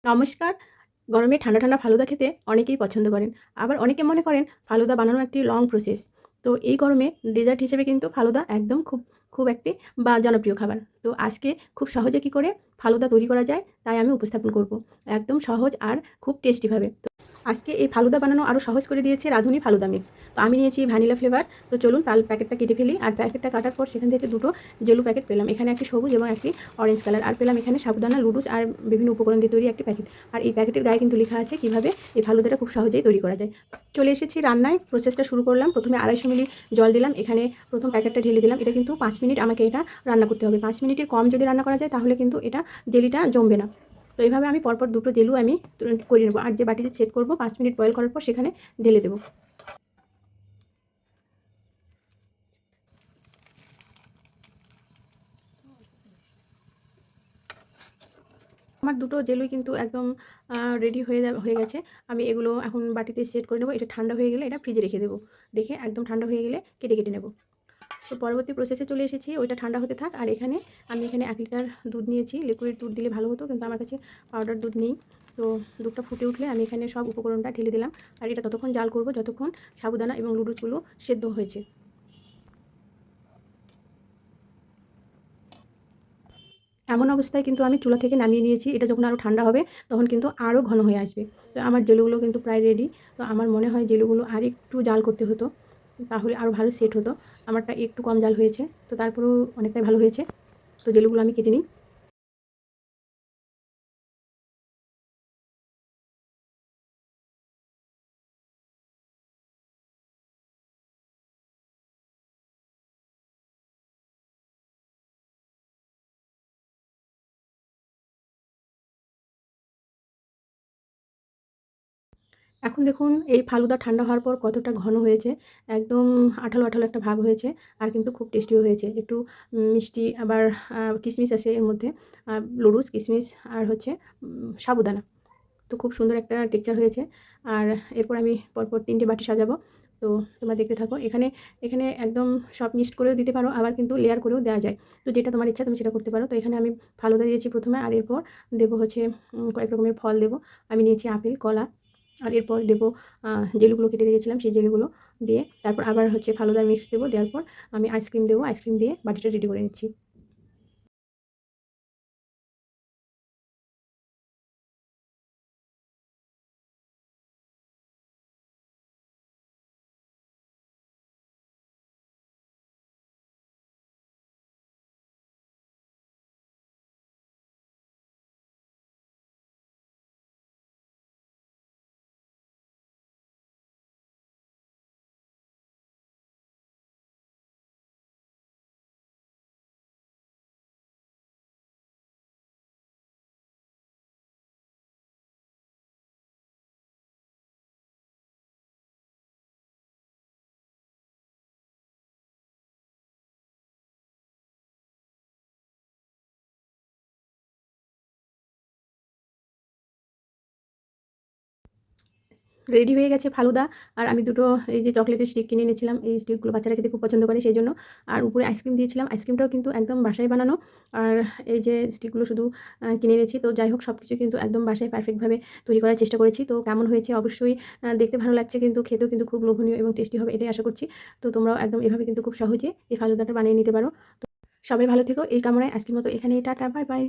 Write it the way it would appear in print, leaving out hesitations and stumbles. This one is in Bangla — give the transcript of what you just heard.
নমস্কার। গরমে ঠান্ডা, ঠান্ডা ফালুদা খেতে অনেকেই পছন্দ করেন। আবার অনেকে মনে করেন ফালুদা বানানো একটি লং প্রসেস। তো এই গরমে ডেজার্ট হিসেবে কিন্তু ফালুদা একদম খুব একটি জনপ্রিয় খাবার। তো আজকে খুব সহজে কি করে ফালুদা তৈরি করা যায় তাই আমি উপস্থাপন করব। একদম সহজ আর খুব টেস্টিভাবে। আজকে এই ফালুদা বানানো আরও সহজ করে দিয়েছে রাঁধুনি ফালুদা মিক্স। তো আমি নিয়েছি ভ্যানিলা ফ্লেভার। তো চলুন প্যাকেটটা কেটে ফেলি। আর প্যাকেটটা কাটার পর সেখান থেকে দুটো জেলু প্যাকেট পেলাম। এখানে একটি সবুজ এবং একটি অরেঞ্জ কালার। আর পেলাম এখানে সাবুদানা, লুডুস আর বিভিন্ন উপকরণ দিয়ে তৈরি একটি প্যাকেট। আর এই প্যাকেটের গায়ে কিন্তু লেখা আছে কীভাবে এই ফালুদাটা খুব সহজেই তৈরি করা যায়। চলে এসেছি রান্নায়, প্রসেসটা শুরু করলাম। প্রথমে 250 মিলি জল দিলাম। এখানে প্রথম প্যাকেটটা ঢেলে দিলাম। এটা কিন্তু 5 মিনিট আমাকে এটা রান্না করতে হবে। 5 মিনিটের কম যদি রান্না করা যায় তাহলে কিন্তু এটা জেলিটা জমবে না। তো এইভাবে আমি পরপর দুটো জেলু আমি করে নেবো। আর যে বাটিতে সেট করব 5 মিনিট বয়েল করার পর সেখানে ঢেলে দেবো। আমার দুটো জেলুই কিন্তু একদম রেডি হয়ে গেছে। আমি এগুলো এখন বাটিতে সেট করে নেবো। এটা ঠান্ডা হয়ে গেলে এটা ফ্রিজে রেখে দেবো। রেখে একদম ঠান্ডা হয়ে গেলে কেটে নেব। তো পরবর্তী প্রসেসে চলে এসেছি। ওইটা ঠান্ডা হতে থাক। আর আমি এখানে 1 লিটার দুধ নিয়েছি। লিকুইড দুধ দিলে ভালো হতো, কিন্তু আমার কাছে পাউডার দুধ নেই। তো দুধটা ফুটে উঠলে আমি এখানে সব উপকরণটা ঢেলে দিলাম। আর এটা ততক্ষণ জাল করব যতক্ষণ সাবুদানা এবং লুডুসগুলো সেদ্ধ হয়েছে। এমন অবস্থায় কিন্তু আমি চুলা থেকে নামিয়ে নিয়েছি। এটা যখন আরও ঠান্ডা হবে তখন কিন্তু আরও ঘন হয়ে আসবে। তো আমার জেলুগুলো কিন্তু প্রায় রেডি। তো আমার মনে হয় জেলুগুলো আরেকটু জাল করতে হতো, তাহলে আরও ভালো সেট হতো। আমারটা একটু কম জাল হয়েছে, তো তারপরেও অনেকটাই ভালো হয়েছে। তো জেলুগুলো আমি কেটে নিই। এখন দেখুন এই ফালুদা ঠান্ডা হওয়ার পর কতটা ঘন হয়েছে। একদম আঠালো, আঠালো একটা ভাব হয়েছে। আর কিন্তু খুব টেস্টিও হয়েছে। একটু মিষ্টি, আবার কিশমিশ আছে এর মধ্যে। লুডুস, কিশমিশ আর হচ্ছে সাবুদানা। তো খুব সুন্দর একটা টেক্সচার হয়েছে। আর এরপর আমি পরপর 3টে বাটি সাজাবো। তো তোমরা দেখতে থাকো। এখানে এখানে একদম সব মিক্সড করেও দিতে পারো, আবার কিন্তু লেয়ার করেও দেওয়া যায়। তো যেটা তোমার ইচ্ছা তুমি সেটা করতে পারো। তো এখানে আমি ফালুদা দিয়েছি প্রথমে, আর এরপর দেবো হচ্ছে কয়েক রকমের ফল দেবো। আমি নিয়েছি আপেল, কলা। আর এরপর দেবো জেলুগুলো কেটে রেখেছিলাম সেই জেলুগুলো দিয়ে, তারপর আবার হচ্ছে ফালুদার মিক্স দেবো। দেওয়ার পর আমি আইসক্রিম দেবো। আইসক্রিম দিয়ে বাটিটা রেডি করে নিচ্ছি। রেডি হয়ে গেছে ফালুদা। আর আমি দুটো এই যে চকলেটের স্টিক কিনে এনেছিলাম, এই স্টিকগুলো বাচ্চারা খেতে খুব পছন্দ করে, সেই জন্য। আর উপরে আইসক্রিম দিয়েছিলাম। আইসক্রিমটাও কিন্তু একদম বাসায় বানানো। আর এই যে স্টিকগুলো শুধু কিনে এনেছি। তো যাই হোক, সব কিছু কিন্তু একদম বাসায় পারফেক্টভাবে তৈরি করার চেষ্টা করেছি। তো কেমন হয়েছে অবশ্যই দেখতে ভালো লাগছে, কিন্তু খেতেও কিন্তু খুব লোভনীয় এবং টেস্টি হবে এটাই আশা করছি। তো তোমরাও একদম এভাবে কিন্তু খুব সহজে এই ফালুদাটা বানিয়ে নিতে পারো। তো সবাই ভালো থেকো এই কামনায় আজকের মতো এখানেই টাটা, বাই বাই।